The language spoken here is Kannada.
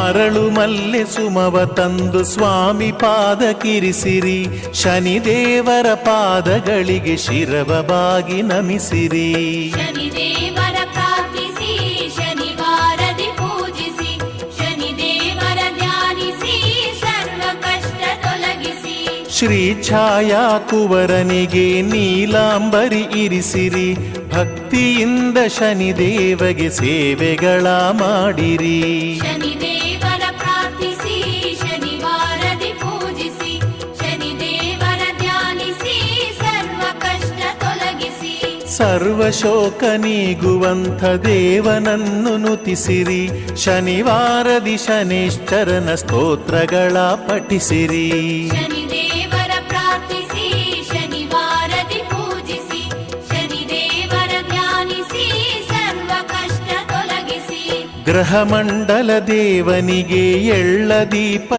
ಅರಳು ಮಲ್ಲೆ ಸುಮವ ತಂದು ಸ್ವಾಮಿ ಪಾದಕ್ಕಿರಿಸಿರಿ. ಶನಿದೇವರ ಪಾದಗಳಿಗೆ ಶಿರವ ಬಾಗಿ ನಮಿಸಿರಿ. ಶನಿದೇವರ ಪ್ರಾರ್ಥಿಸಿ ಶನಿವಾರದಿ ಪೂಜಿಸಿ, ಶನಿದೇವರ ಧ್ಯಾನಿಸಿ ಸರ್ವ ಕಷ್ಟ ತೊಲಗಿಸಿ. ಶ್ರೀ ಛಾಯಾ ಕುವರನಿಗೆ ನೀಲಾಂಬರಿ ಇರಿಸಿರಿ. ಭಕ್ತಿಯಿಂದ ಶನಿದೇವಗೆ ಸೇವೆಗಳ ಮಾಡಿರಿ. ಶನಿದೇವರ ಪ್ರಾರ್ಥಿಸಿ ಶನಿವಾರದಿ ಪೂಜಿಸಿ, ಶನಿದೇವರ ಧ್ಯಾನಿಸಿ ಸರ್ವ ಕಷ್ಟ ತೊಲಗಿಸಿ. ಸರ್ವ ಶೋಕ ನೀಗುವಂಥ ದೇವನನ್ನು ನುತಿಸಿರಿ. ಶನಿವಾರದಿ ಶನೇಶ್ವರನ ಸ್ತೋತ್ರಗಳ ಪಠಿಸಿರಿ. ಶನಿದೇವರ ಪ್ರಾರ್ಥಿಸಿ ಶನಿವಾರದಿ ಪೂಜಿಸಿ, ಶನಿದೇವರ ಧ್ಯಾನಿಸಿ ಸರ್ವ ಕಷ್ಟ ತೊಲಗಿಸಿ. ಗ್ರಹಮಂಡಲ ದೇವನಿಗೆ ಎಳ್ಳ ದೀಪ